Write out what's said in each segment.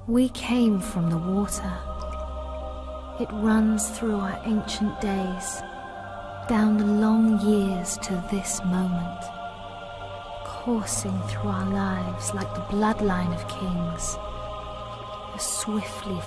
We came from the water. It runs through our ancient days, down the long years to this moment, coursing through our lives like the bloodline of kings, a swiftly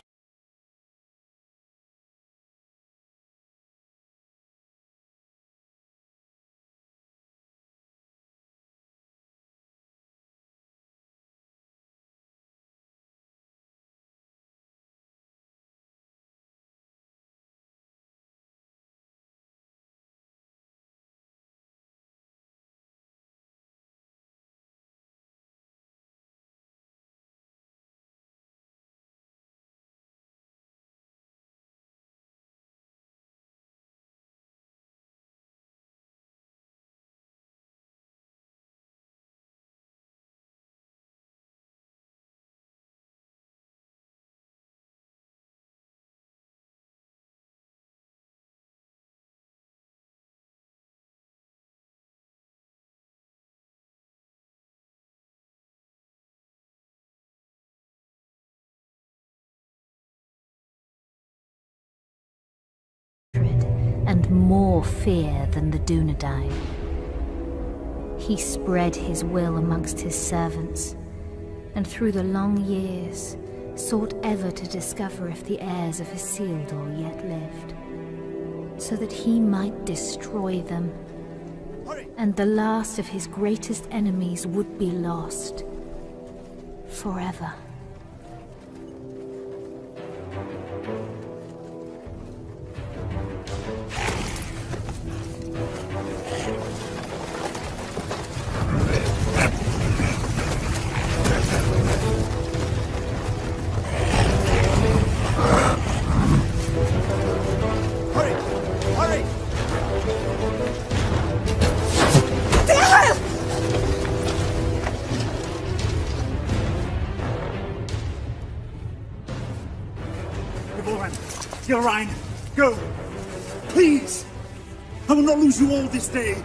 and more fear than the Dunedain. He spread his will amongst his servants, and through the long years sought ever to discover if the heirs of Isildur yet lived, so that he might destroy them, and the last of his greatest enemies would be lost forever. Gilrain, go! Please! I will not lose you all this day!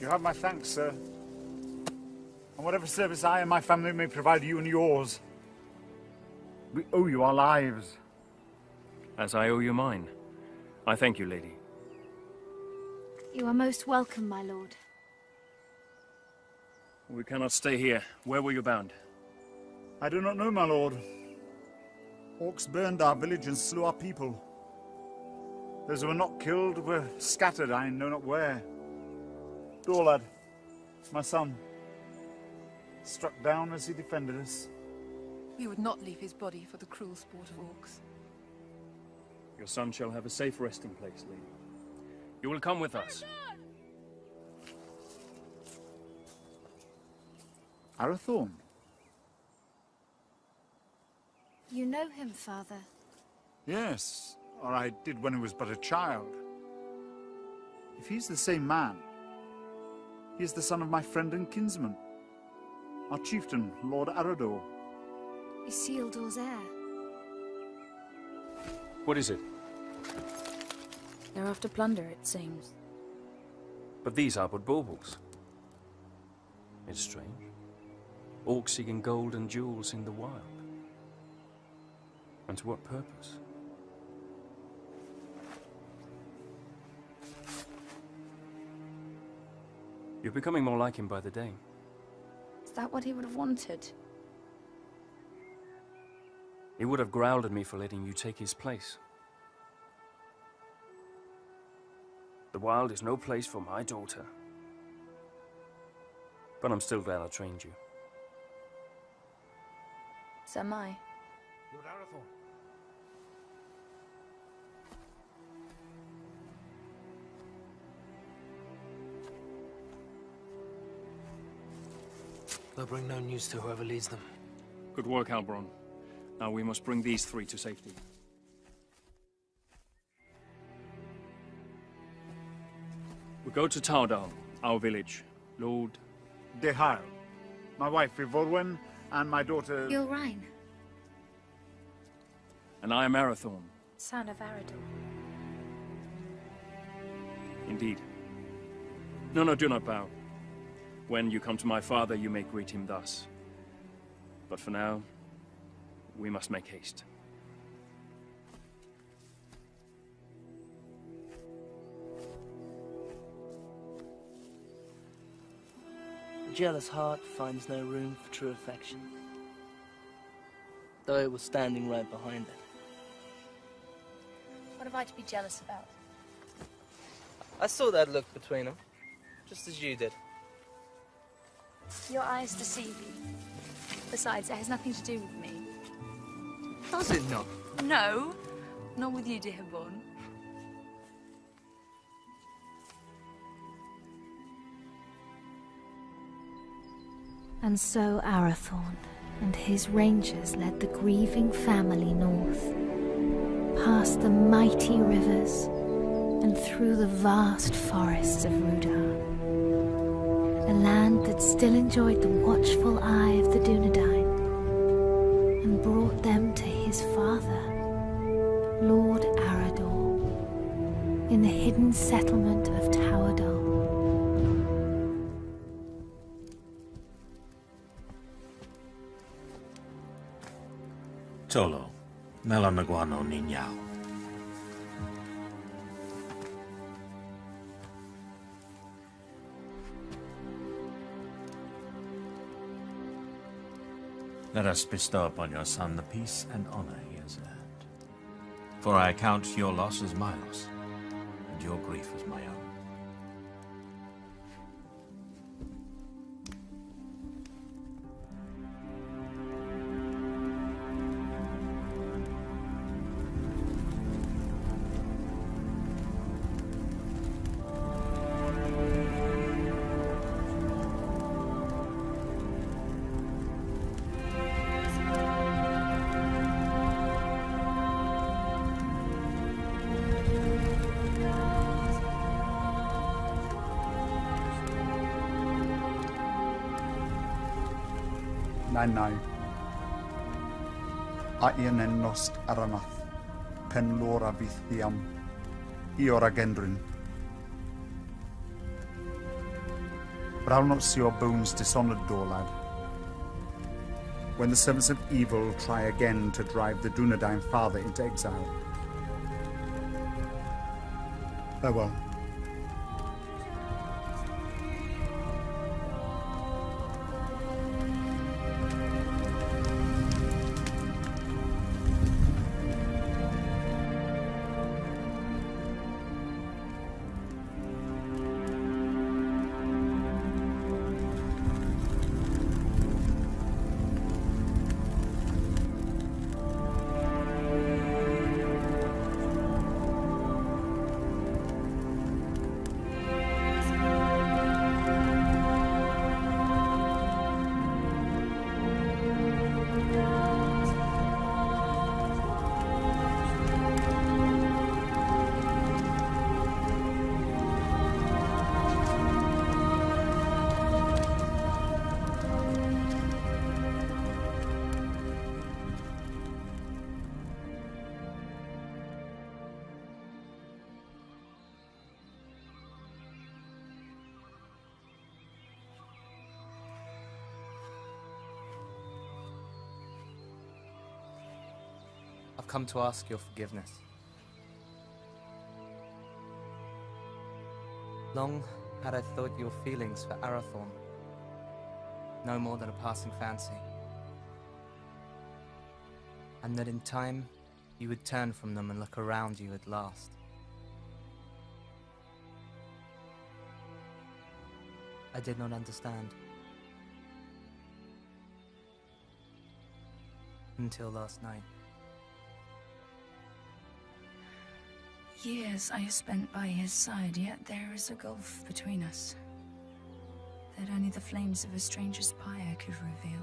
You have my thanks, sir. And whatever service I and my family may provide you and yours, we owe you our lives. As I owe you mine. I thank you, lady. You are most welcome, my lord. We cannot stay here. Where were you bound? I do not know, my lord. Orcs burned our village and slew our people. Those who were not killed were scattered, I know not where. Dorlad, my son, struck down as he defended us. We would not leave his body for the cruel sport of orcs. Your son shall have a safe resting place, lady. You will come with us. Arathorn? You know him, Father? Yes, or I did when he was but a child. If he's the same man, he is the son of my friend and kinsman, our chieftain, Lord Arador. Isildur's heir. What is it? They're after plunder, it seems. But these are but baubles. It's strange. Orcs seeking gold and jewels in the wild. And to what purpose? You're becoming more like him by the day. Is that what he would have wanted? He would have growled at me for letting you take his place. The wild is no place for my daughter. But I'm still glad I trained you. So am I. Lord Arathorn. They'll bring no news to whoever leads them. Good work, Halbron. Now we must bring these three to safety. We go to Tardal, our village. Lord... Dehal, my wife Ivorwen, and my daughter... Ylrain, And I am Arathorn. Son of Arador. Indeed. No, do not bow. When you come to my father, you may greet him thus. But for now, we must make haste. A jealous heart finds no room for true affection, though it was standing right behind it. What have I to be jealous about? I saw that look between them, just as you did. Your eyes deceive you. Besides, it has nothing to do with me. Does it not? No, not with you, Dihibon. And so Arathorn and his rangers led the grieving family north, past the mighty rivers and through the vast forests of Rudar, a land that still enjoyed the watchful eye of the Dunedain, and brought them to his father, Lord Arador, in the hidden settlement of Towerdal. Tolo, Melanaguano Niñao. Let us bestow upon your son the peace and honor he has earned. For I account your loss as my loss, and your grief as my own. Nai. Aien en nost aranath, pen lora vithiam, iora gendrin. But I'll not see your bones dishonored, Dorlad. When the servants of evil try again to drive the Dunedain father into exile. Farewell. come to ask your forgiveness. Long had I thought your feelings for Arathorn no more than a passing fancy, and that in time you would turn from them and look around you at last. I did not understand. Until last night. Years I have spent by his side, yet there is a gulf between us that only the flames of a stranger's pyre could reveal.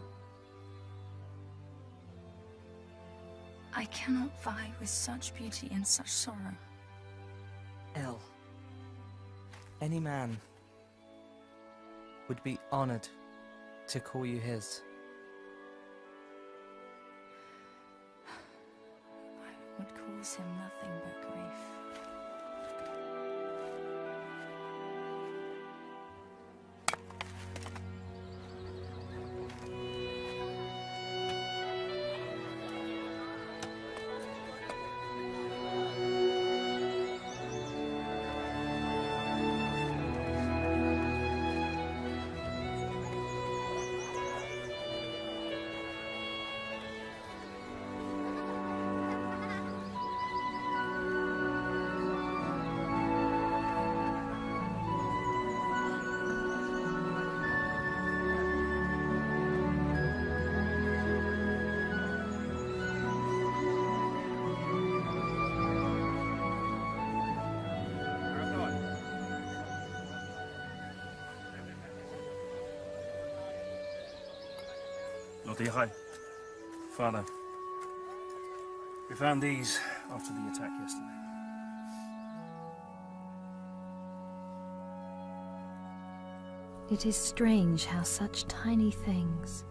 I cannot vie with such beauty and such sorrow. El, any man would be honored to call you his. I would cause him nothing but grief. Lord Ihai, Father, we found these after the attack yesterday. It is strange how such tiny things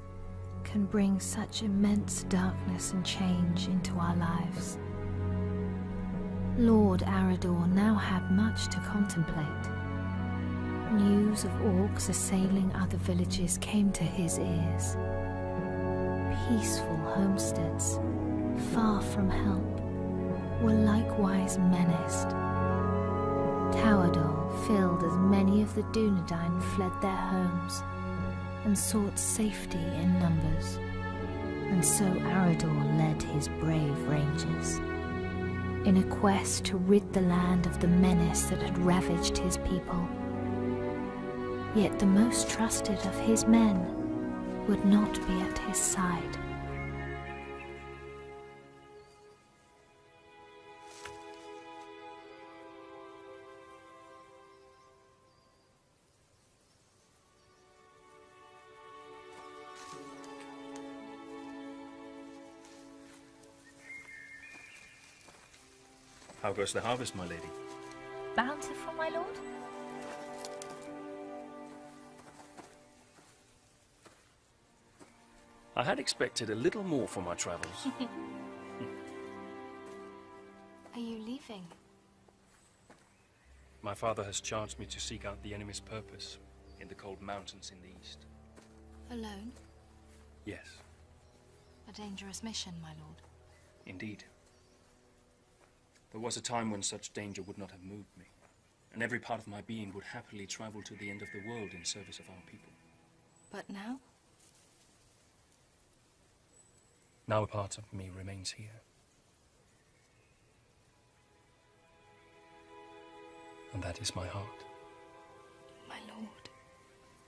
can bring such immense darkness and change into our lives. Lord Arador now had much to contemplate. News of orcs assailing other villages came to his ears. Peaceful homesteads, far from help, were likewise menaced. Towadol filled as many of the Dunedain fled their homes and sought safety in numbers, and so Arador led his brave rangers in a quest to rid the land of the menace that had ravaged his people. Yet the most trusted of his men would not be at his side. How goes the harvest, my lady? Bountiful, my lord? I had expected a little more for my travels. Are you leaving? My father has charged me to seek out the enemy's purpose in the cold mountains in the east. Alone? Yes, A dangerous mission, my lord. indeed. There was a time when such danger would not have moved me, and every part of my being would happily travel to the end of the world in service of our people. But now? Now a part of me remains here. And that is my heart. My lord.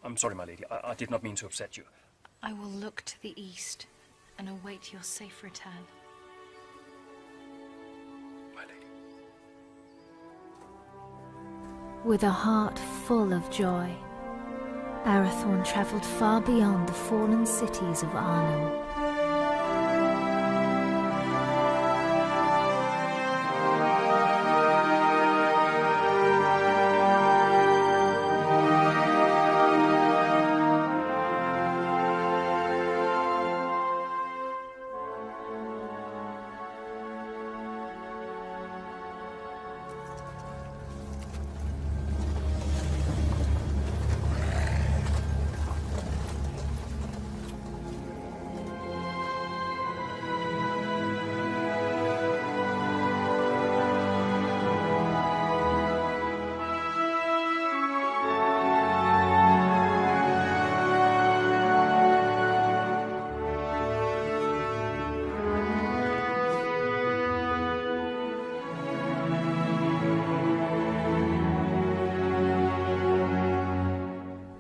I'm sorry, my lady. I did not mean to upset you. I will look to the east and await your safe return. My lady. With a heart full of joy, Arathorn travelled far beyond the fallen cities of Arnor.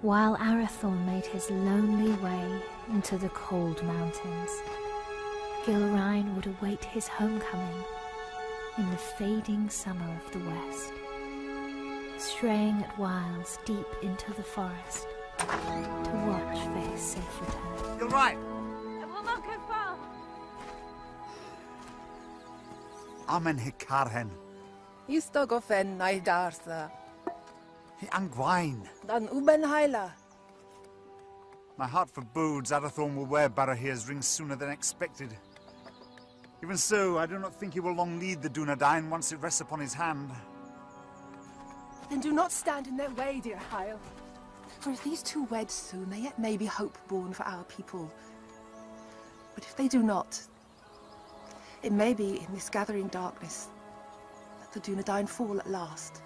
While Arathorn made his lonely way into the cold mountains, Gilrain would await his homecoming in the fading summer of the west, straying at whiles deep into the forest to watch for his safe return. You're right. I will not go far. Amen Hikarhen. Istogofen Naidarsa. Hi Angwain. Dan Uben Haila. My heart forebodes Arathorn will wear Barahir's ring sooner than expected. Even so, I do not think he will long lead the Dunedain once it rests upon his hand. Then do not stand in their way, dear Hyle. For if these two wed soon, there yet may be hope born for our people. But if they do not, it may be in this gathering darkness that the Dunedain fall at last,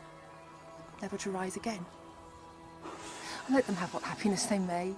never to rise again. Let them have what happiness they may.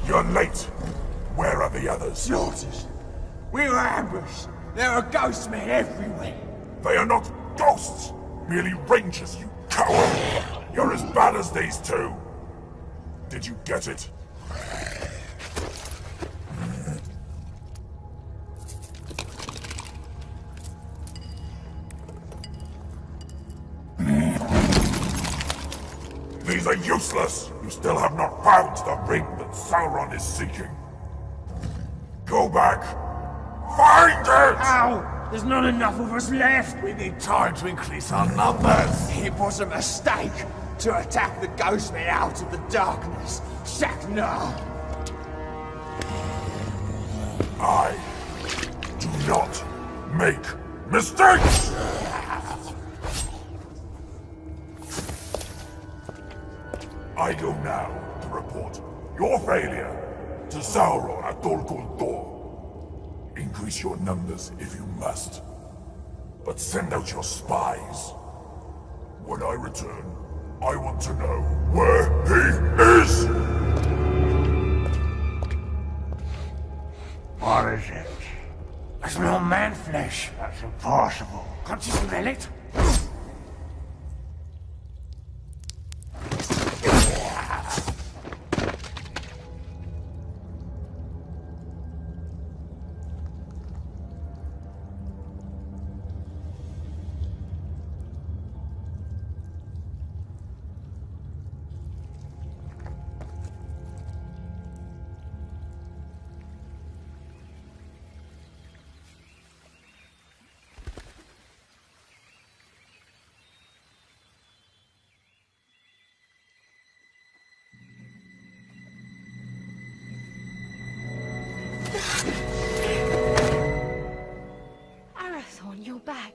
You're late. Where are the others? Slaughters. We were ambushed. There are ghost men everywhere. They are not ghosts. Merely rangers, you coward. You're as bad as these two. Did you get it? These are useless! You still have not found the ring that Sauron is seeking. Go back! Find it! Ow! There's not enough of us left! We need time to increase our numbers! It was a mistake to attack the ghost men out of the darkness. Shaknar! I do not make mistakes! I go now to report your failure to Sauron at Dol Guldur. Increase your numbers if you must, but send out your spies. When I return, I want to know where he is! What is it? I smell man flesh. That's impossible. Can't you smell it? Arathorn, you're back.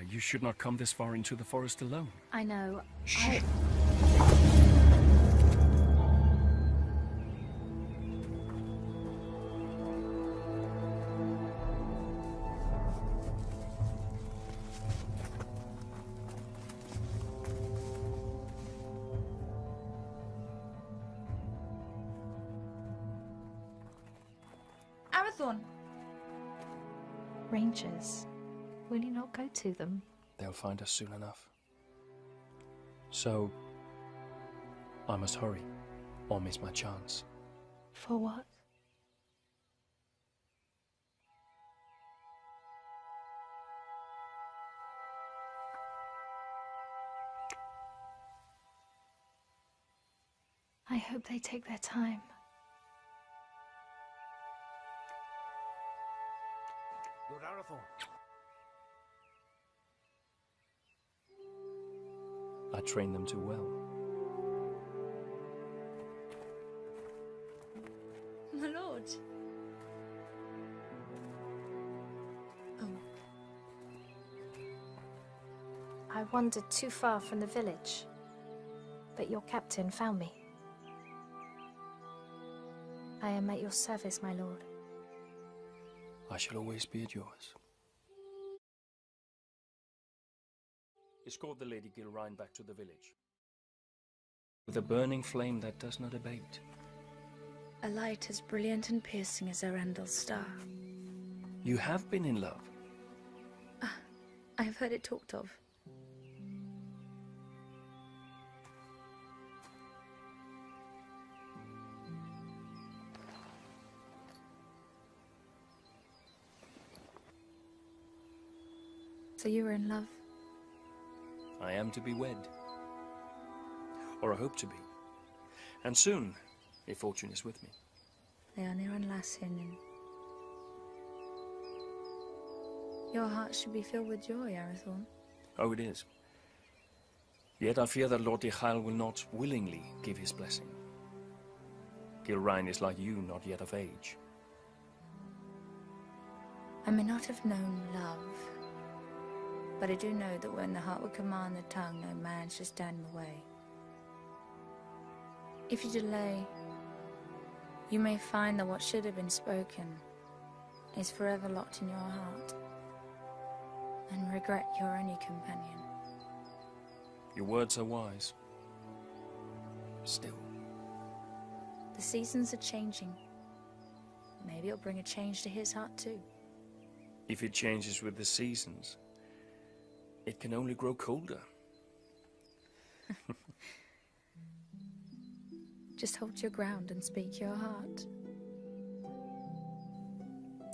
You should not come this far into the forest alone. I know. Shh. Arathorn! Rangers. Will you not go to them? They'll find us soon enough. So, I must hurry, or miss my chance. For what? I hope they take their time. Lord Arathorn. I trained them too well. My lord. Oh. I wandered too far from the village, but your captain found me. I am at your service, my lord. I shall always be at yours. Escort the Lady Gilrain back to the village. With a burning flame that does not abate. A light as brilliant and piercing as Erendel's star. You have been in love. I have heard it talked of. So you were in love? I am to be wed. Or I hope to be. And soon, if fortune is with me. Leonir and Lassinen. Your heart should be filled with joy, Arathorn. Oh, it is. Yet I fear that Lord Dichael will not willingly give his blessing. Gilrain is like you, not yet of age. I may not have known love, but I do know that when the heart would command the tongue, no man should stand in the way. If you delay, you may find that what should have been spoken is forever locked in your heart, and regret your only companion. Your words are wise. Still. The seasons are changing. Maybe it'll bring a change to his heart too. If it changes with the seasons, it can only grow colder. Just hold your ground and speak your heart.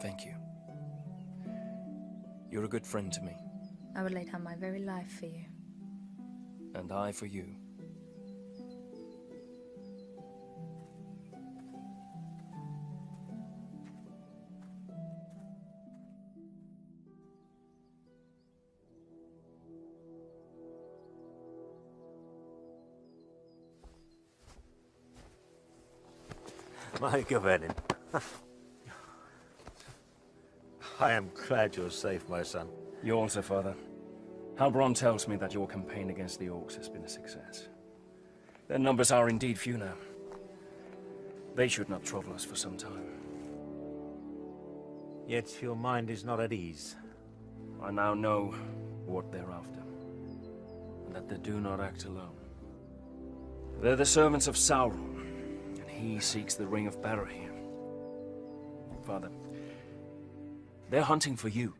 Thank you. You're a good friend to me. I would lay down my very life for you. And I for you. My Gavenin. I am glad you're safe, my son. You also, father. Halbrand tells me that your campaign against the orcs has been a success. Their numbers are indeed few now. They should not trouble us for some time. Yet your mind is not at ease. I now know what they're after. And that they do not act alone. They're the servants of Sauron. He seeks the Ring of Barahir. Father, they're hunting for you.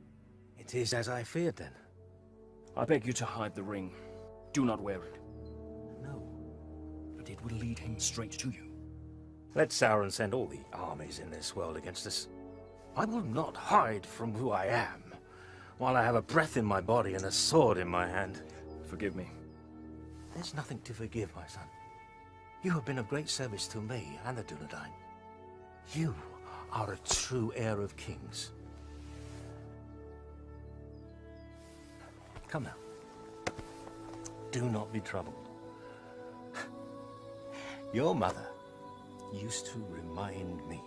It is as I feared, then. I beg you to hide the ring. Do not wear it. No. But it will lead him straight to you. Let Sauron send all the armies in this world against us. I will not hide from who I am, while I have a breath in my body and a sword in my hand. Forgive me. There's nothing to forgive, my son. You have been of great service to me and the Dunedain. You are a true heir of kings. Come now. Do not be troubled. Your mother used to remind me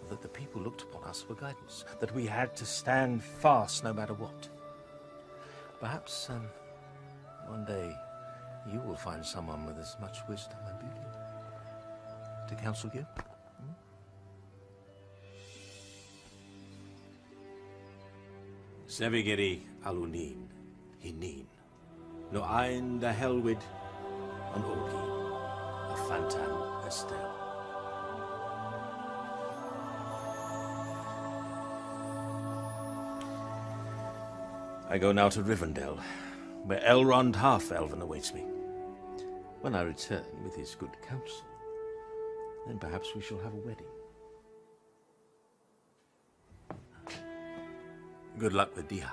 that the people looked upon us for guidance, that we had to stand fast no matter what. Perhaps, one day, you will find someone with as much wisdom and beauty to counsel you. Sevigeri alunin, hinin, no ein da helwid, an orgi, a phantom estel. I go now to Rivendell, where Elrond Half-Elven awaits me. When I return with his good counsel, then perhaps we shall have a wedding. Good luck with Diha.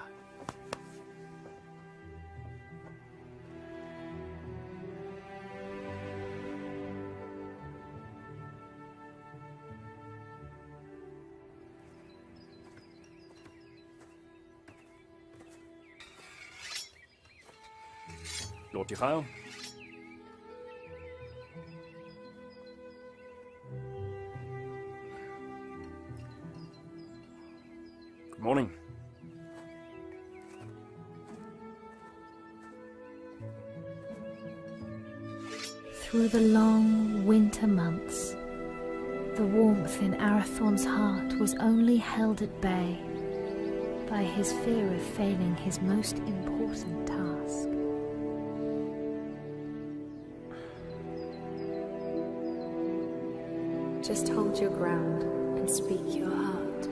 Lord Tyrael. Good morning. Through the long winter months, the warmth in Arathorn's heart was only held at bay by his fear of failing his most important task. Just hold your ground and speak your heart.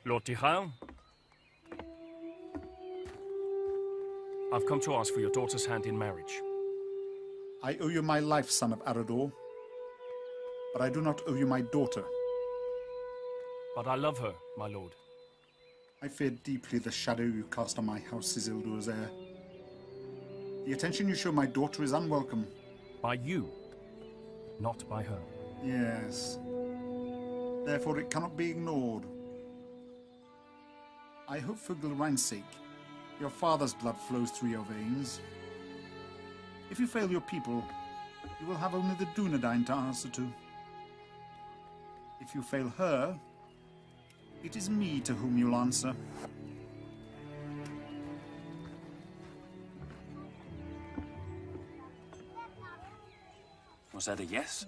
Lord Tyrael, I've come to ask for your daughter's hand in marriage. I owe you my life, son of Arador, but I do not owe you my daughter. But I love her, my lord. I fear deeply the shadow you cast on my house, Isildur's heir. The attention you show my daughter is unwelcome. By you, not by her. Yes. Therefore it cannot be ignored. I hope for Gilrain's sake, your father's blood flows through your veins. If you fail your people, you will have only the Dunedain to answer to. If you fail her, it is me to whom you'll answer. Was that a yes?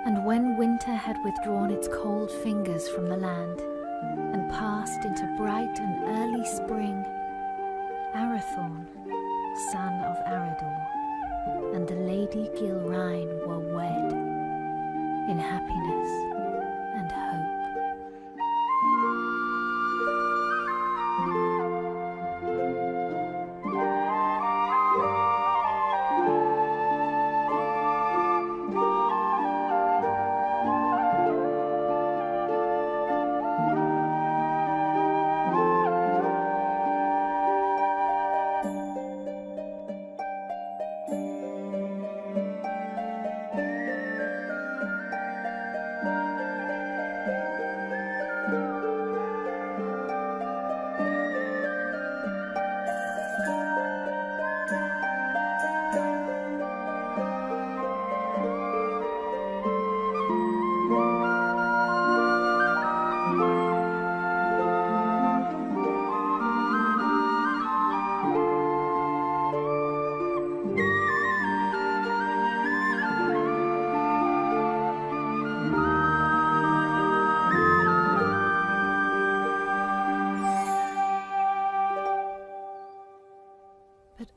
And when winter had withdrawn its cold fingers from the land and passed into bright and early spring, Arathorn, son of Arador, and the Lady Gilrain were wed in happiness and hope.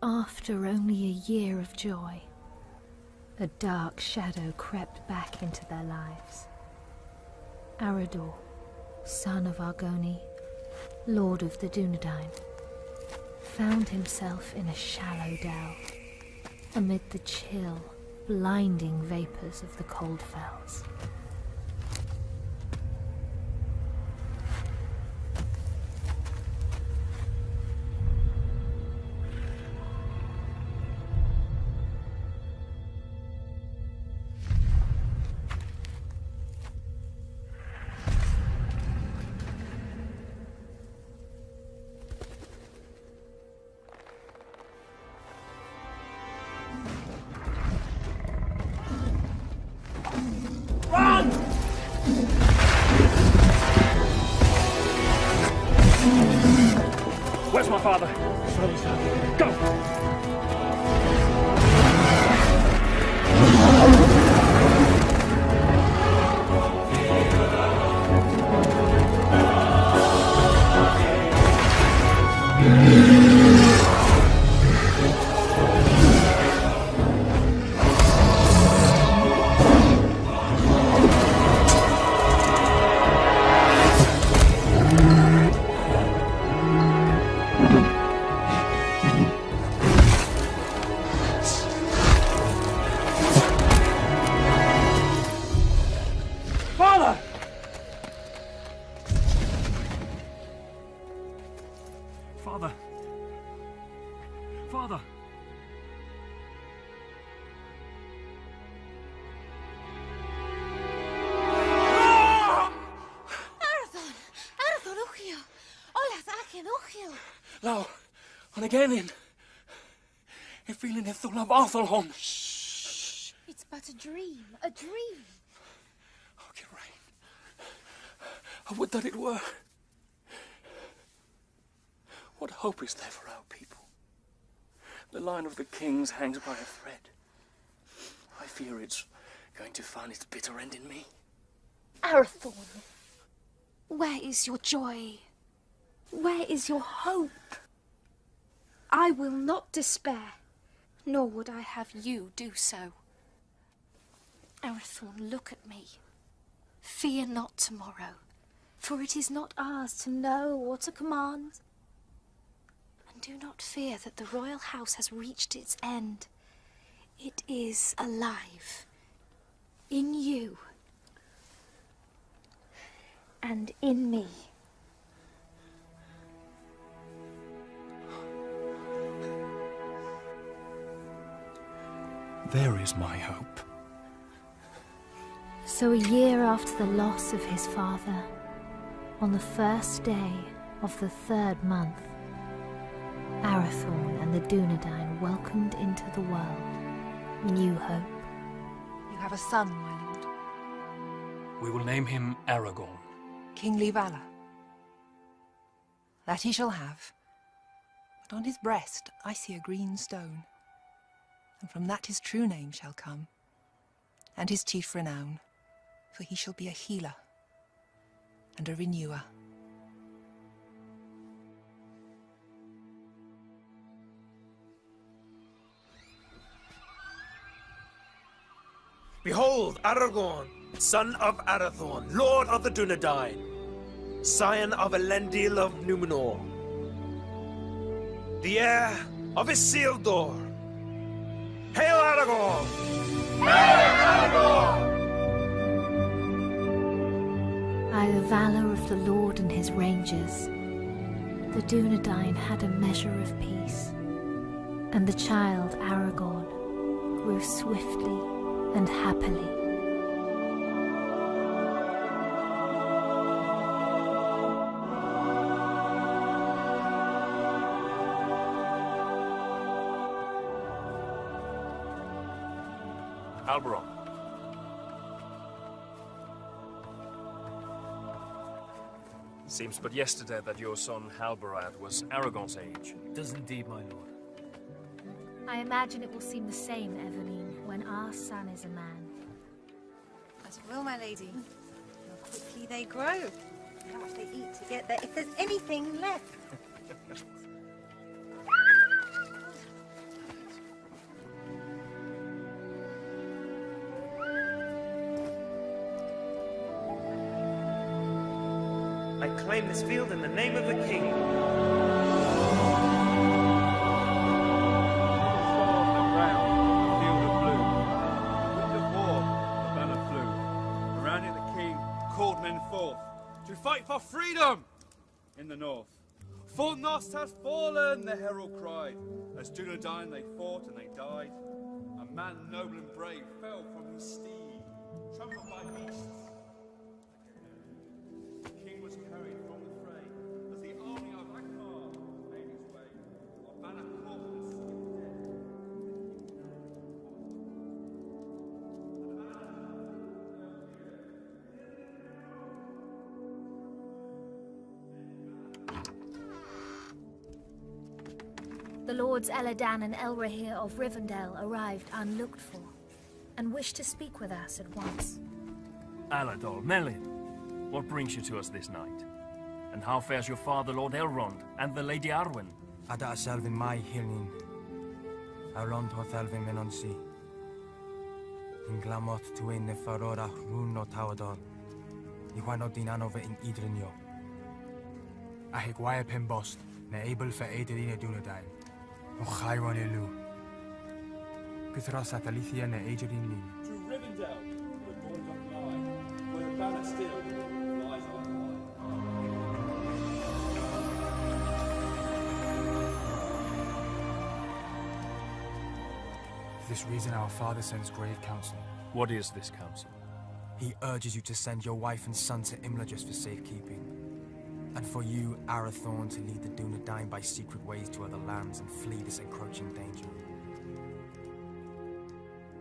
After only a year of joy, a dark shadow crept back into their lives. Arador, son of Argoni, lord of the Dunedain, found himself in a shallow dell, amid the chill, blinding vapors of the cold fells. Where's my father? Go! And again in feeling the thought of Athelholm. It's but a dream, a dream. Oh, Geraint. I would that it were. What hope is there for our people? The line of the kings hangs by a thread. I fear it's going to find its bitter end in me. Arathorn, where is your joy? Where is your hope? I will not despair, nor would I have you do so. Arathorn, look at me. Fear not tomorrow, for it is not ours to know or to command. And do not fear that the royal house has reached its end. It is alive. In you. And in me. There is my hope. So a year after the loss of his father, on the first day of the 3rd month, Arathorn and the Dunedain welcomed into the world new hope. You have a son, my lord. We will name him Aragorn. Kingly valor. That he shall have. But on his breast I see a green stone. And from that his true name shall come, and his chief renown, for he shall be a healer and a renewer. Behold, Aragorn, son of Arathorn, lord of the Dunedain, scion of Elendil of Numenor, the heir of Isildur. Hail Aragorn! Hail Aragorn! By the valor of the Lord and his rangers, the Dunedain had a measure of peace, and the child Aragorn grew swiftly and happily. Halberon. Seems but yesterday that your son Halberad was Aragorn's age. It does indeed, my lord. I imagine it will seem the same, Eveline, when our son is a man. As it will, my lady. How quickly they grow. How much they eat to get there, if there's anything left. I claim this field in the name of the king. To fight for freedom in the north. Fornost has fallen, the herald cried. As Dunedain they fought and they died. A man noble and brave fell from his steed, trampled by beasts. The king was carried from the fray as the army of Akbar made its way. Our banner caught in the sea of death. The lords Elladan and Elrahir of Rivendell arrived unlooked for, and wished to speak with us at once. Alador, Melin, what brings you to us this night? And how fares your father, Lord Elrond, and the Lady Arwen? Ada Selvin mai hirnin. Elrond hoth Elvin menon si. In glamot tuin ne farora rún no tawador. Iwan din anove in idrinio. Ahig waia pen bost, ne able for Aederina Dunedain. O Chairon Elu. Pithras Atalicia ne Aederin Lin. To Rivendell, where dawn doth lie, where the banner still flies on For this reason our father sends grave counsel. What is this counsel? He urges you to send your wife and son to Imladris for safekeeping. And for you, Arathorn, to lead the Dunedain by secret ways to other lands and flee this encroaching danger.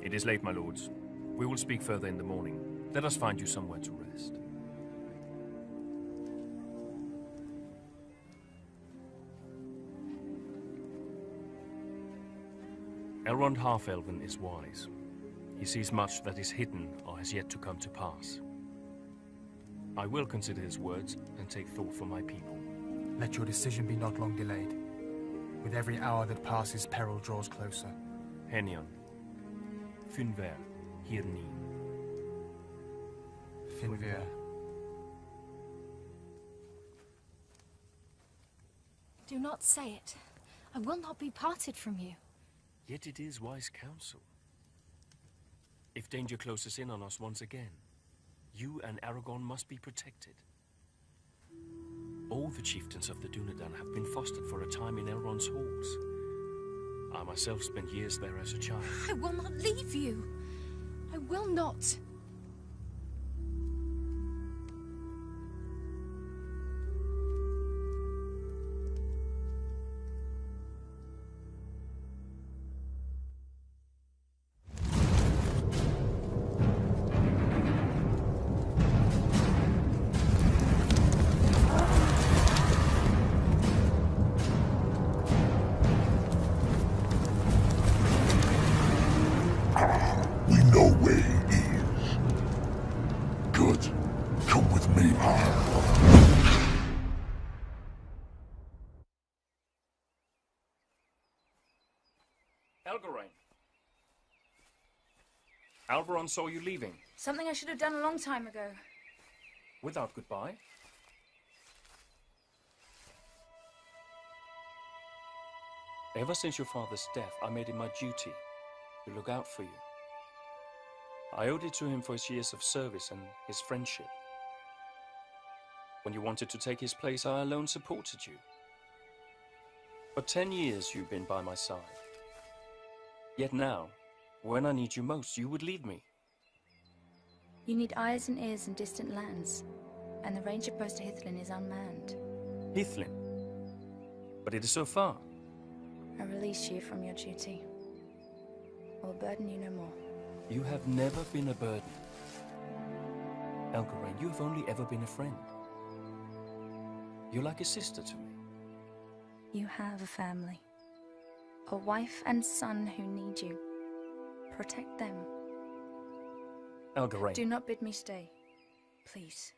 It is late, my lords. We will speak further in the morning. Let us find you somewhere to rest. Elrond Half-Elven is wise. He sees much that is hidden or has yet to come to pass. I will consider his words and take thought for my people. Let your decision be not long delayed. With every hour that passes, peril draws closer. Henion. Finver. Hirni. Finver. Do not say it. I will not be parted from you. Yet it is wise counsel. If danger closes in on us once again, you and Aragorn must be protected. All the chieftains of the Dunedain have been fostered for a time in Elrond's halls. I myself spent years there as a child. I will not leave you. I will not. Elgarain. Alberon saw you leaving. Something I should have done a long time ago. Without goodbye? Ever since your father's death, I made it my duty to look out for you. I owed it to him for his years of service and his friendship. When you wanted to take his place, I alone supported you. For 10 years you've been by my side. Yet now, when I need you most, you would leave me. You need eyes and ears in distant lands, and the ranger post to Hithlin is unmanned. Hithlin? But it is so far. I release you from your duty. I will burden you no more. You have never been a burden. Elgarain, you have only ever been a friend. You're like a sister to me. You have a family. A wife and son who need you. Protect them. Elgarain. Do not bid me stay. Please.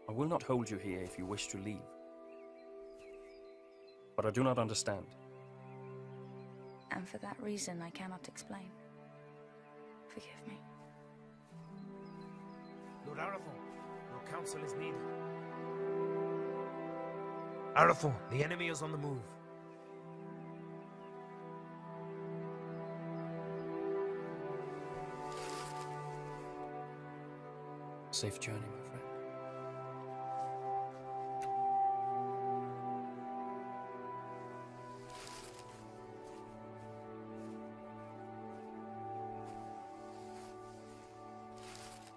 I will not hold you here if you wish to leave. But I do not understand. And for that reason, I cannot explain. Forgive me. Lord Arathorn, your counsel is needed. Arathorn, the enemy is on the move. Safe journey, my friend.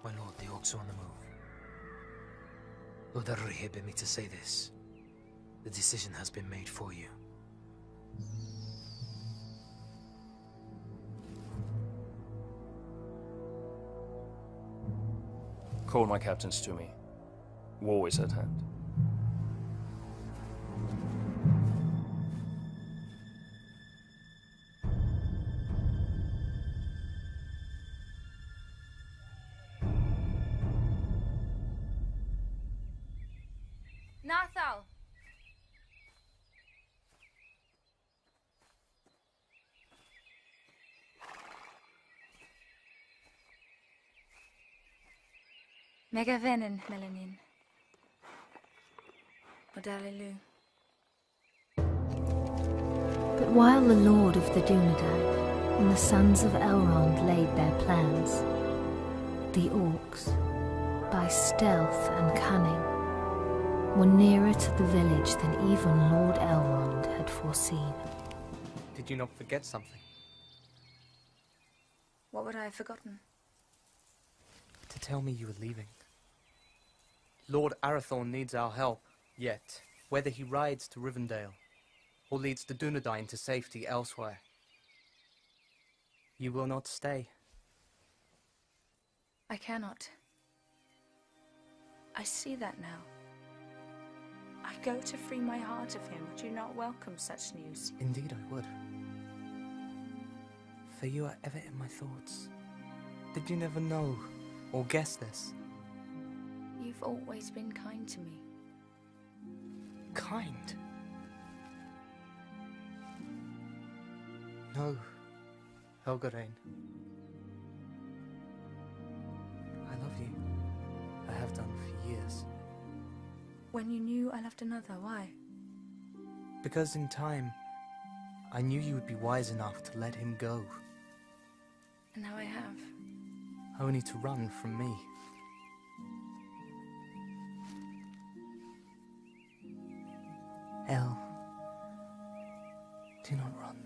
My lord, the orcs are on the move. Lord Arrhi bid me to say this. The decision has been made for you. Call my captains to me. War is at hand. Nathal! Megavenen, Melanin. Odalilu. But while the Lord of the Dunedain and the sons of Elrond laid their plans, the orcs, by stealth and cunning, were nearer to the village than even Lord Elrond had foreseen. Did you not forget something? What would I have forgotten? To tell me you were leaving. Lord Arathorn needs our help, yet whether he rides to Rivendell or leads the Dunedain to safety elsewhere, you will not stay. I cannot. I see that now. I go to free my heart of him. Do you not welcome such news? Indeed I would. For you are ever in my thoughts. Did you never know or guess this? You've always been kind to me. Kind? No, Helgarain. I love you. I have done for years. When you knew I loved another, why? Because in time, I knew you would be wise enough to let him go. And now I have. Only to run from me. El, do not run.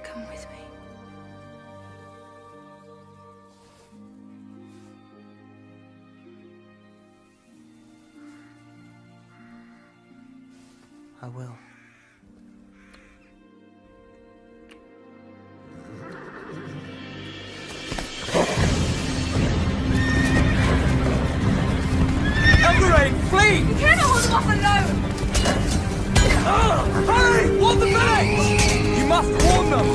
Come with me. I will. Helgarain, flee! You cannot hold them off alone! Hurry! Warn the village! You must warn them!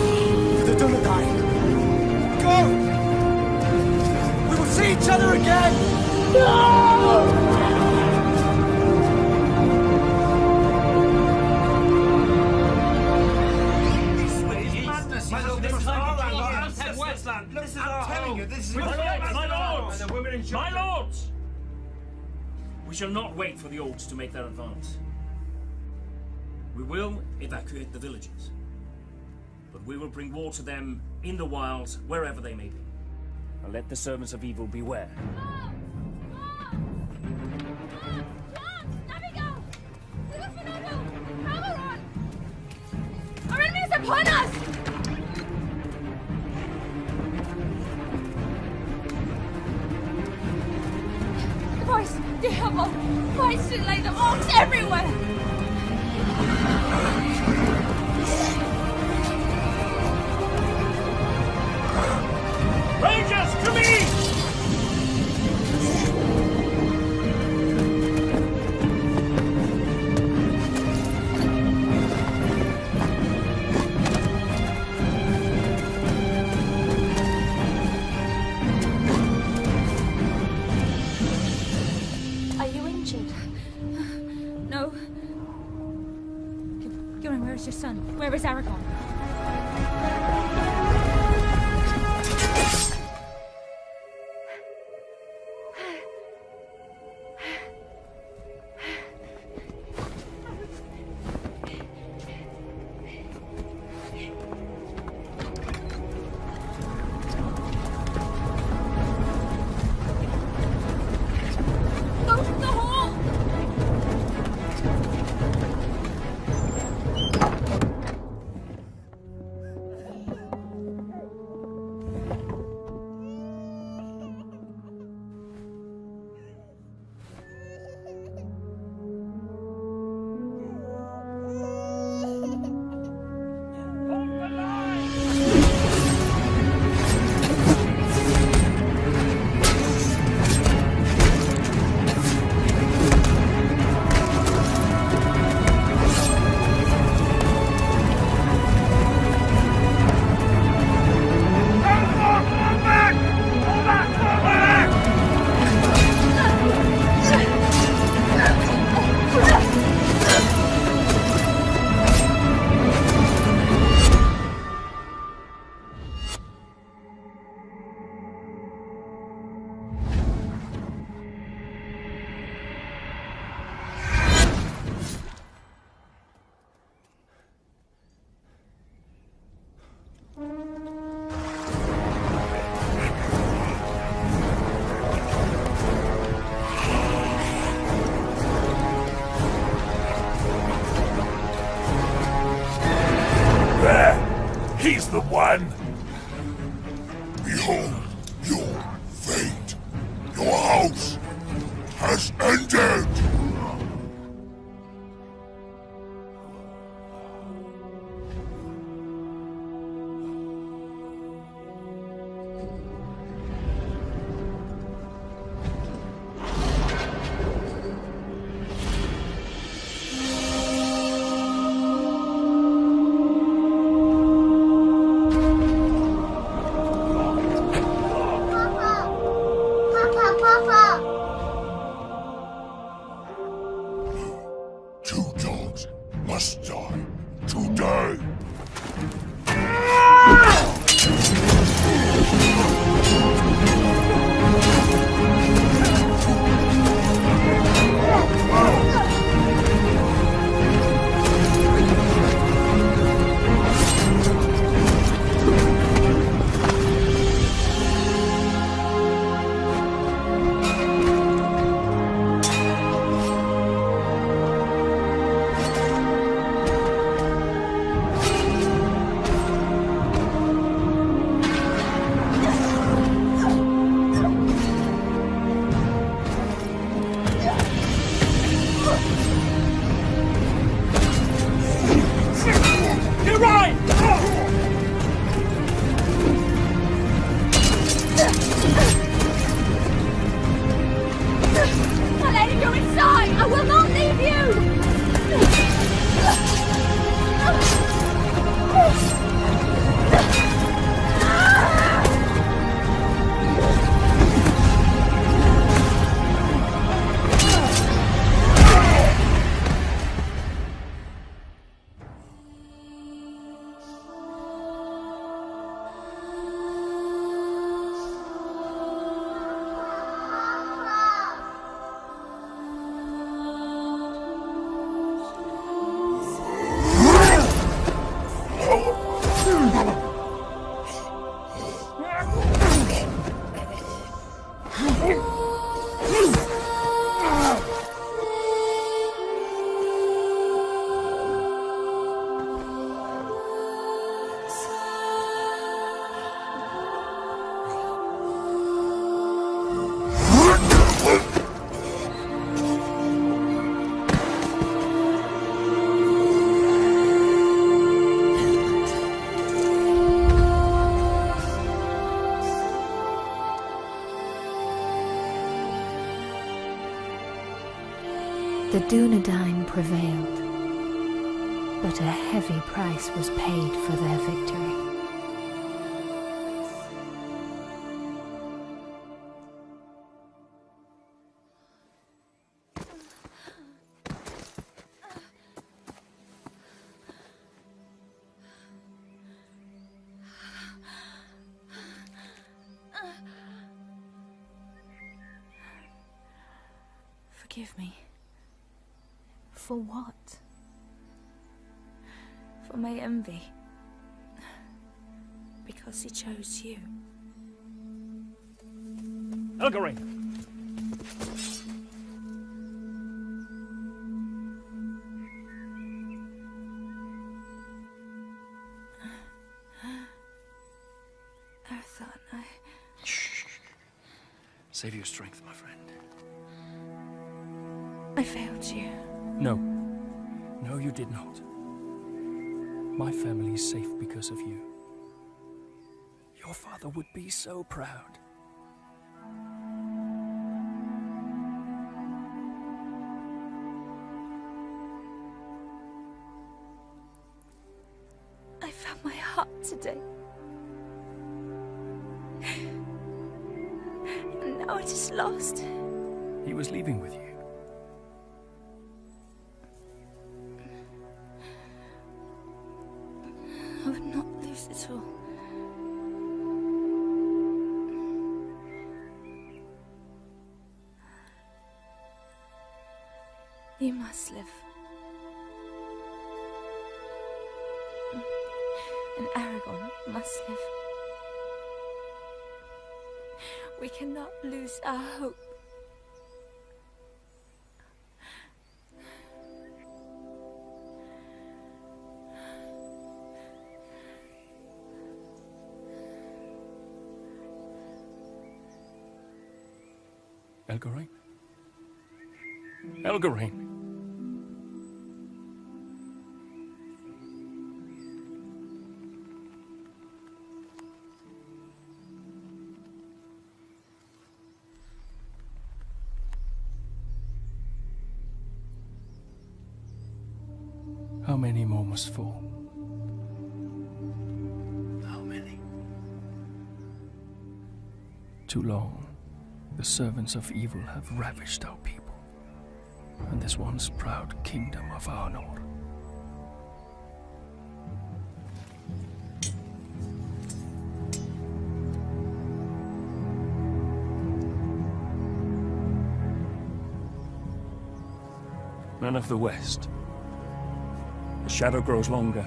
The Dunedain. Go! We will see each other again! No! My lords! We shall not wait for the orcs to make their advance. We will evacuate the villages. But we will bring war to them in the wilds, wherever they may be. And let the servants of evil beware. Our enemy is upon us! Voice, the Hubble! Voice to lay the orcs everywhere! Rangers, to me! Are you injured? No. Gillen, where is your son? Where is Aragorn? Go to the hall! He's the one! Behold your fate! Your house has ended! The Dunedain prevailed, but a heavy price was paid for their victory. Forgive me. For what? For my envy. Because he chose you. Elgarine! Arathorn, Shh. Save your strength, my friend. I failed you. No. No, you did not. My family is safe because of you. Your father would be so proud. I found my heart today. And now it is lost. He was leaving with you. I would not lose it all. You must live. And Aragorn must live. We cannot lose our hope. Elgarine? Elgarine! How many more must fall? How many? Too long, the servants of evil have ravished our people, and this once proud kingdom of Arnor. Men of the West, the shadow grows longer,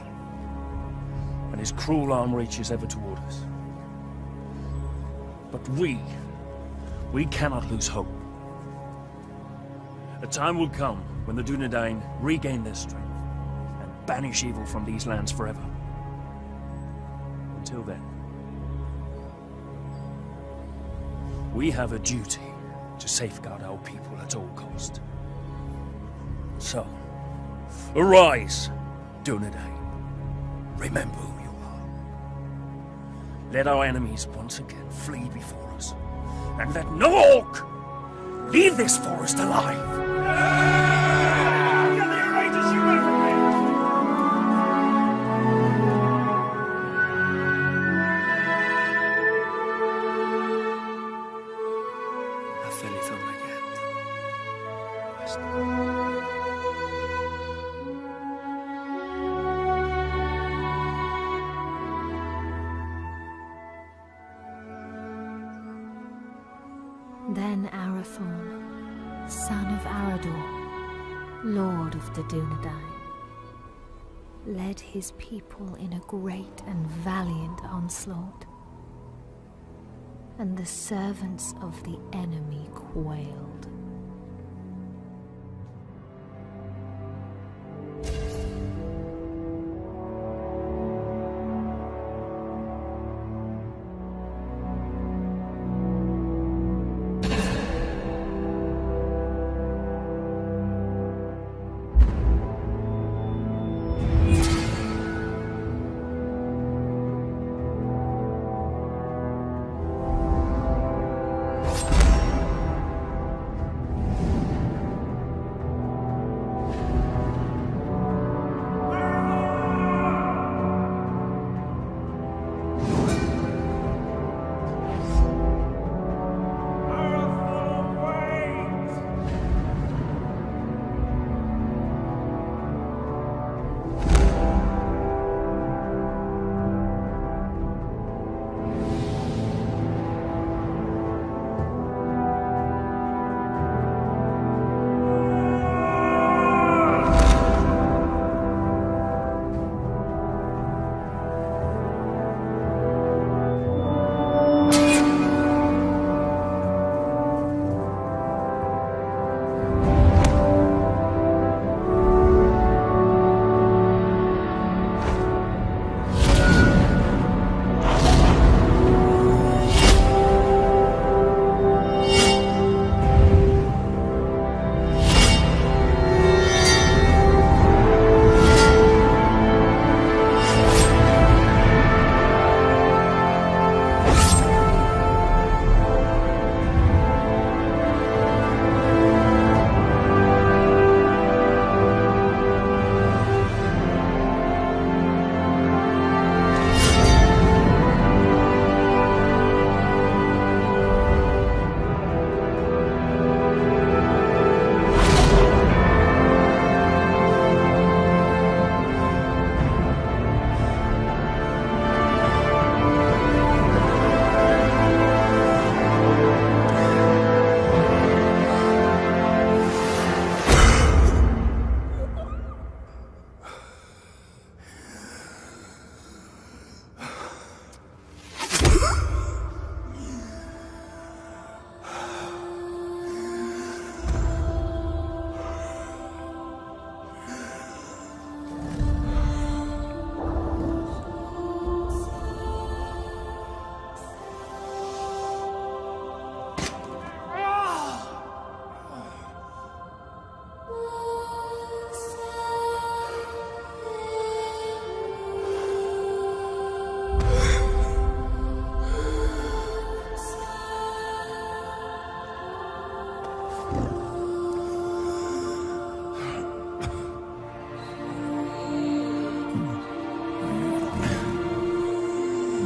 and his cruel arm reaches ever toward us. But we cannot lose hope. A time will come when the Dunedain regain their strength and banish evil from these lands forever. Until then, we have a duty to safeguard our people at all cost. So, arise, Dunedain. Remember who you are. Let our enemies once again flee before us, and let no orc leave this forest alive! Then Arathorn, son of Arador, lord of the Dunedain, led his people in a great and valiant onslaught, and the servants of the enemy quailed.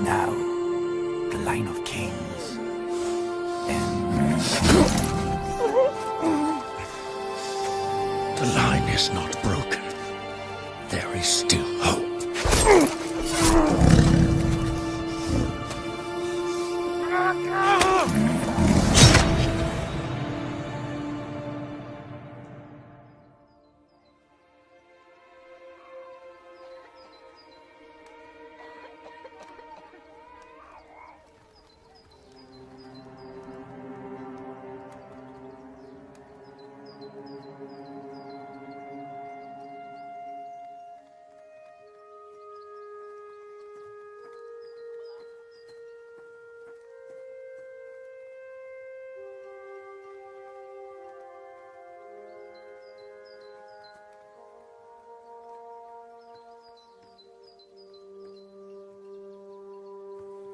now, the line of kings ends. The line is not broken. There is still hope.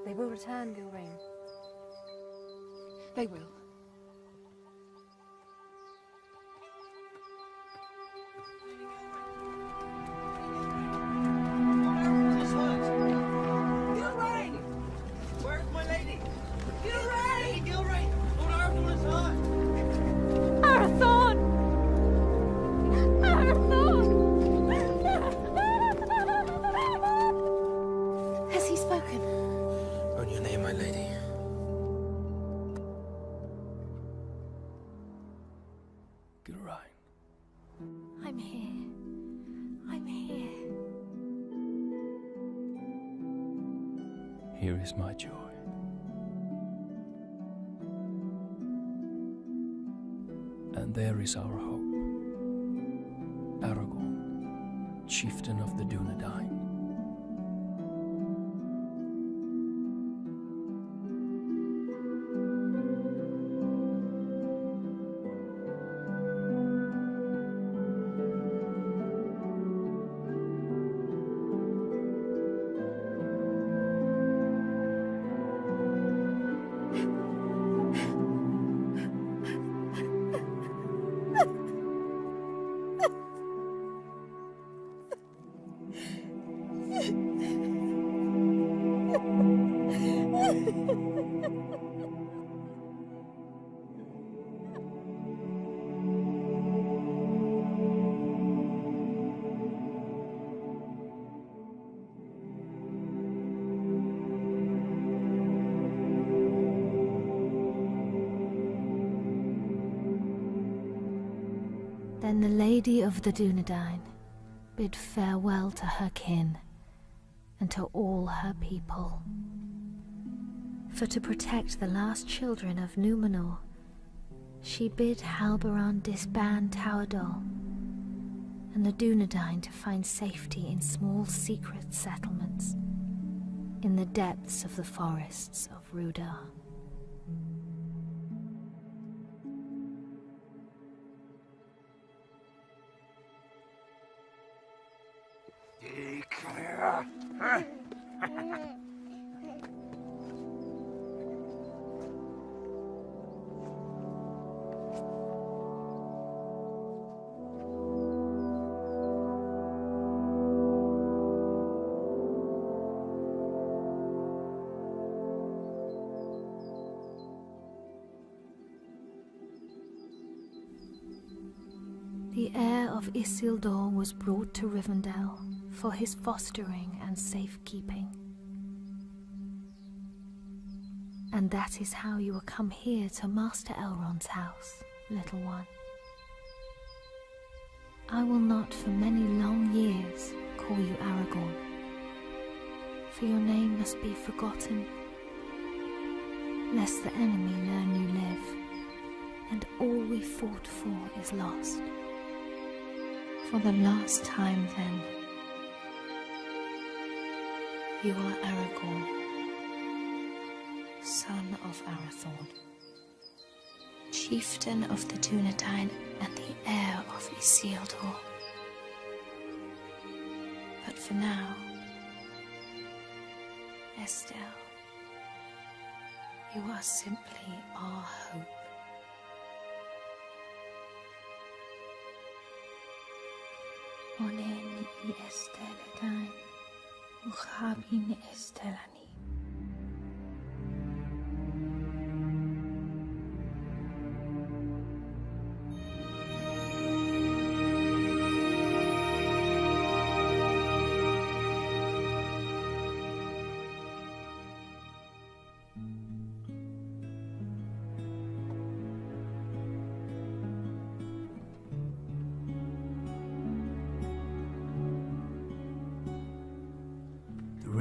They will return, Gilrain. They will. Gilrain! Where's my lady? Gilrain! Gilrain! Lord Arathorn is hurt! Arathorn! Arathorn! Has he spoken? On your name, my lady. Gilrain. I'm here. I'm here. Here is my joy. And there is our hope. Aragorn, chieftain of the Dunedain. Then the Lady of the Dunedain bid farewell to her kin and to all her people. For to protect the last children of Númenor, she bid Halberon disband Taurdal and the Dunedain to find safety in small secret settlements in the depths of the forests of Rudar. The heir of Isildur was brought to Rivendell for his fostering and safekeeping. And that is how you will come here to Master Elrond's house, little one. I will not for many long years call you Aragorn, for your name must be forgotten, lest the enemy learn you live, and all we fought for is lost. For the last time, then, you are Aragorn, son of Arathorn, chieftain of the Dunedain and the heir of Isildur. But for now, Estelle, you are simply our hope. Olen I Estelle dain, uchabin Estellani.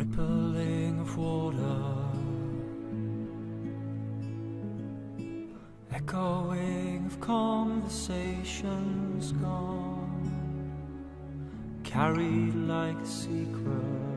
rippling of water, echoing of conversations gone, carried like a secret